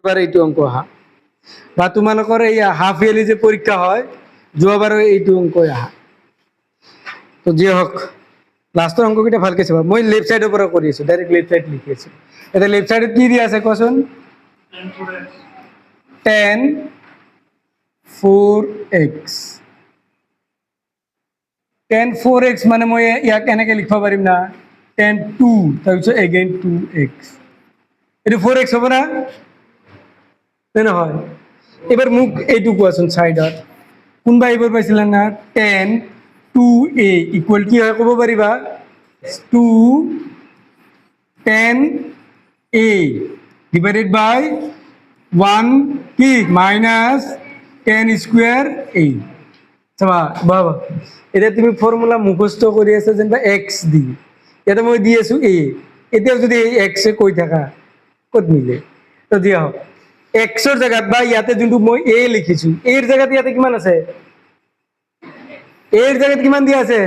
এবাৰ এইটো অঙ্ক আহা বা তোমালোকৰ এই হাফ ইয়াৰলি যে পৰীক্ষা হয় যোৱাবাৰো এইটো অঙ্ক আহা তো যে হোক লাস্টেৰ অঙ্ককেইটা ভালকে চাবা মই লেফট সাইডৰ পৰা কৰি আছো ডাইরেক্ট লেফট সাইড লিখি আছো এটা লেফট সাইডত কি দিয়া আছে কোৱাচোন 10 4x 10 4x মানে মই ইয়াক এনেকে লিখিব পাৰিম না 10 2 তাৰপিছত এগেইন 2x এইটো 4x হ'ব না নহয় এবাৰ মুখ এইটো কোৱাচোন সাইডত কোনবা এইবাৰ পাইছিলা না 10 2a ইকুয়াল কি হয় ক'ব পাৰিবা 2 10a divided by 1 কি minus 10 square a চাবা বাবা এটা তুমি ফর্মুলা মুখস্থ কৰি আছা যেনবা x দি এটা মই দি আছো a এতিয়া যদি এই x এ কৈ থাকা কত মিলে তো দিয়া হোক x এর জায়গাত বা ইয়াতে যোনটো মই a লিখিছো এর জায়গাত ইয়াতে কিমান আছে এর জায়গাত কিমান দিয়া আছে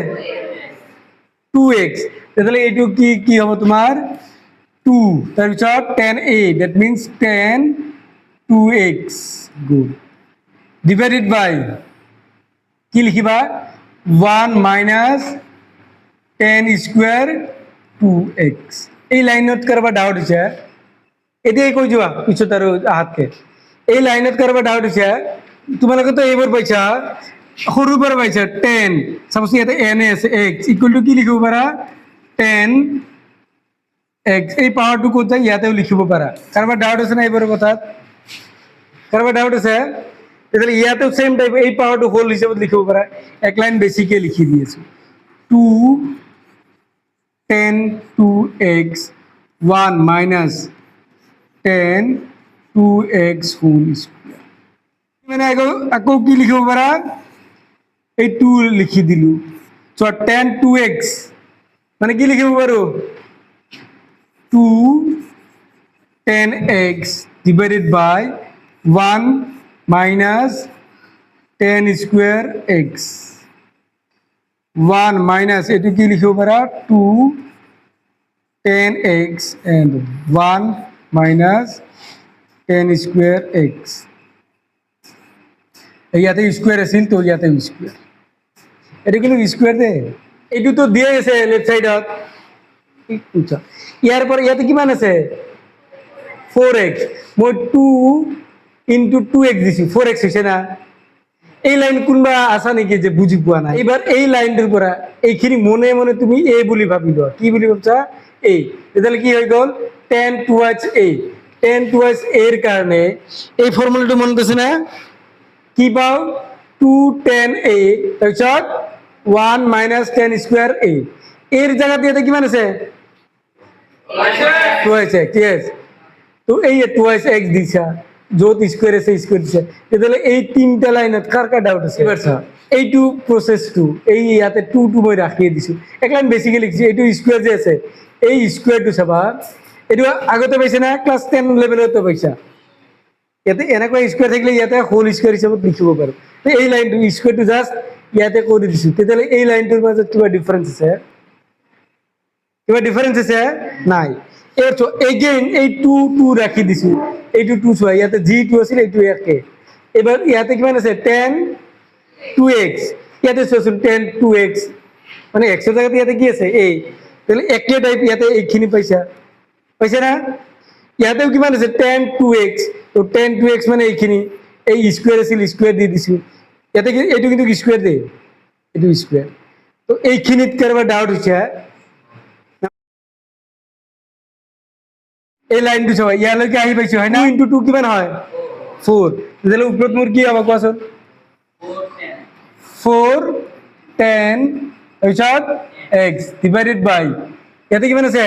2x তাহলে এইটো কি কি হ'ব তোমাৰ 2 তাৰপিছত 10a that means 10 2x good divided by কি লিখিবা 1 minus 10 square 2x এই লাইনত কৰবা ডাউট হৈছে এতিয়াই কৈ যোৱা পিছত আৰু আহাতকে এই লাইনত কৰবা ডাউট হৈছে তোমালোকে তো এইবাৰ পাইছা সৰুৰ পৰা পাইছা 10 সাপোজ ইয়াতে n আছে x ইকুয়াল টু কি লিখিব পাৰা 10 x এই পাওয়াৰটু কোত যায় ইয়াতেও লিখিব পাৰা কাৰবা ডাউট আছে না এইবাৰ কথাত কারবা ডাউট আছে তাহলে ইয়াতেও সেম টাইপ এই পাওয়ারটু হোল হিসাবে লিখিব পারা এক লাইন বেসিকে লিখি দিয়েছো 2 10 2x 1 minus 10 2x whole square মানে আকৌ কি লিখিব পারা এই 2 লিখি দিলু সো 10 2x মানে কি লিখিব পারো 2 10x divided by 1 minus 10 square x 1 minus এটু কি লিখিব পারা 2 10x and 1 minus 10 square x ইয়াতে স্কয়ার আছিল তো ইয়াতে স্কয়ার এটা কিন্তু স্কয়ার দে এটু তো দিয়ে আছে লেফট সাইডত আচ্ছা ইয়ার পর ইয়াতে কিমান আছে 4x মই 2 into 2x দিছি 4x হইছে না এই লাইন কোনবা আছে নাকি যে বুঝি পোৱা নাই এবাৰ এই লাইনটোৰ পৰা এইখিনি মনে মনে তুমি a বুলি ভাবি লোৱা কি বুলি ভাবছা a তাহলে কি হৈ গল 10 towards a 10 towards a এর কারণে এই ফর্মুলাটো মনত আছে না কি পাও 2 10 a তাৰপিছত 1 minus 10 square a এর জায়গাতে এটা কিমান আছে 2x yes তো এই 2x দিছা যত স্কয়ার আছে স্কয়ার দিছা তাহলে এই তিনটা লাইনত কার কার ডাউট আছে এবার স্যার এইটু প্রসেস 2 এই ইয়াতে 2 মই রাখিয়ে দিছো এক লাইন বেসিক্যালি লিখছি এইটু স্কয়ার যে আছে এই স্কয়ারটো চাবা এইটো আগতে পাইছে না ক্লাস 10 লেভেলতে পাইছা ইয়াতে এনেকৈ স্কয়ার থাকলে ইয়াতে হোল স্কয়ার হিচাপত লিখিব পাৰো তো এই লাইনটো স্কয়াৰটো জাস্ট ইয়াতে কৰি দিছো তাহলে এই লাইনটোৰ মাজত কিবা ডিফারেন্স আছে কিবা ডিফারেন্স আছে নাই এর তো এগেইন এই 2 2 রাখি দিছো এইটো 2 ছয় ইয়াতে g2 আছিল এইটো একে এবার ইয়াতে কিমান আছে 10 2x ইয়াতে আছে 10 2x মানে x এর জায়গাতে ইয়াতে কি আছে এই তাহলে একে টাইপ ইয়াতে এইখিনি পাইছা পাইছা না ইয়াতেও কিমান আছে 10 2x তো 10 2x মানে এইখিনি এই স্কয়ার আছিল স্কয়ার দি দিছো ইয়াতে কি এইটো কিন্তু স্কয়ার দে এইটো স্কয়ার তো এইখিনিত কৰবা ডাউট হৈছে এই লাইনটো চাবা ইয়ালৈকে আহি পাইছো হয় না 2 into 2 কিমান হয় 4 তাহলে উপৰত মোৰ কি হ'ব কোৱাচোন 4 10 তাৰপিছত x divided by ইয়াতে কিমান আছে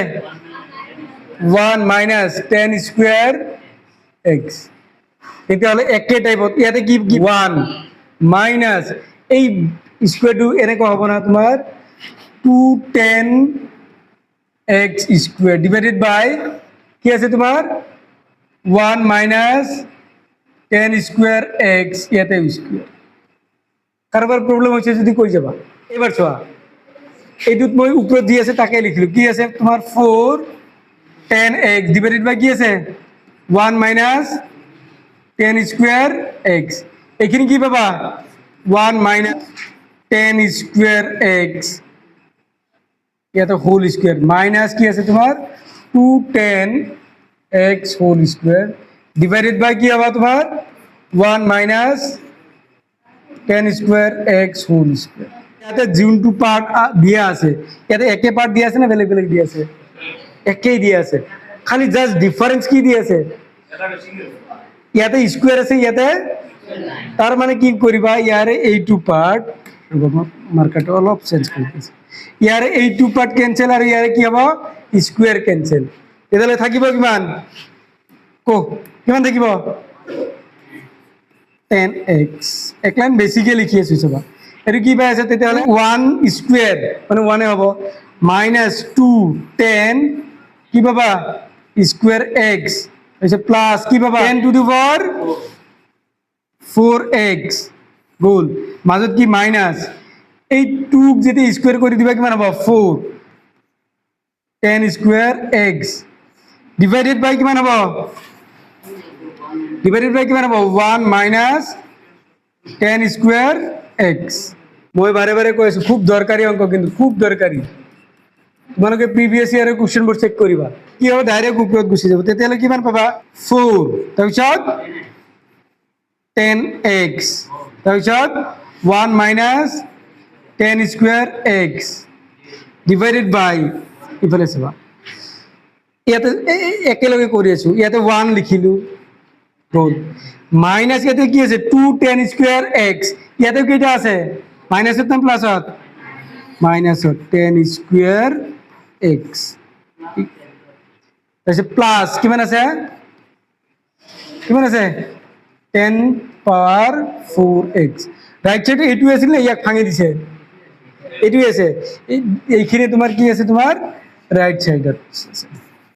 1 minus 10 square x তেতিয়াহলে একে টাইপত ইয়াতে কি 1 minus এই স্কয়ারটো এনেকৈ হ'ব না তোমাৰ 2 10 x square divided by কি আছে তোমার 1 minus 10 square x ইয়াতে স্কয়ার কারবার প্রবলেম হচ্ছে যদি কই যাবা এবার চোৱা এইটুত মই উপৰত দি আছে তাকে লিখিলো কি আছে তোমার 4 10x ডিভাইডেড বাই কি আছে 1 minus 10 স্কোয়ার এক্স, এখানে কি পাবা 1 মাইনাস 10 স্কোয়ার এক্স, এটা হোল স্কোয়ার মাইনাস কি আছে তোমার 210 X whole square divided by কি হবে তোমার 1 minus 10 square X whole square. ইয়াতে যোনটো পার্ট দিয়া আছে ইয়াতে একে পার্ট দিয়া আছে না বেলেগ বেলেগ দিয়া আছে? একেই দিয়া আছে, খালি জাস্ট ডিফারেন্স কি দিয়া আছে ইয়াতে স্কোয়ার আছে ইয়াতে, তার মানে কি কৰিবা ইয়াৰে এইটো পাৰ্ট মাৰ্কাৰটা অলপ চেঞ্জ কৰিছে, ইয়াৰে এইটো পাৰ্ট কেনসেল আৰু ইয়াৰে কি হ'ব স্কোয়ার কেনসেল, তেতিয়াহ'লে থাকিব কিমান কিমান থাকিব 10x, এক লাইন বেছিকে লিখি আছো চাবা এইটো কি পাই আছে তেতিয়াহ'লে 1 স্কোয়ার মানে 1 হ'ব মাইনাস 210 কি পাবা স্কোয়ার এক্স তাৰপিছত প্লাস কি পাবা 10 টু দি পাৱাৰ 4x গ'ল, মাজত কি মাইনাস এই 2 যদি স্কোয়াৰ কৰি দিবা কিমান হ'ব 4 10 স্কোয়ার এক্স ডিভাইডেড বাই কিমান হ'ব ডিভাইডেড বাই কিমান হ'ব 1 মাইনাস 10 স্কোয়ার এক্স। মই বাৰে বাৰে কৈ আছো খুব দৰকাৰী অংক, কিন্তু খুব দৰকাৰী, তোমালোকে প্ৰিভিয়াছ ইয়াৰৰ কুৱেশ্যন বোৰ চেক কৰিবা, কি হ'ব ডাইৰেক্ট ওপৰত গুচি যাব, তেতিয়াহ'লে কিমান পাবা 4 তাৰপিছত 10x তাৰপিছত 1 মাইনাস 10 স্কোয়াৰ এক্স ডিভাইডেড বাই ইফালে চাবা ইয়াতে একেলগে কৰি আছো ইয়াতে 1 লিখিলো রোল মাইনাস ইয়াতে কি আছে 210 স্কোয়ার এক্স, ইয়াতে কেইটা আছে মাইনাসত না প্লাসত মাইনাসত 10 স্কোয়ার এক্স তাৰপিছত প্লাস কিমান আছে 10 পাওয়ার 4x, রাইট সাইডে এইটো আছিল না ইয়াক ভাঙি দিছে এইটোই আছে, এইখিনি তোমাৰ কি আছে তোমাৰ ৰাইট সাইডত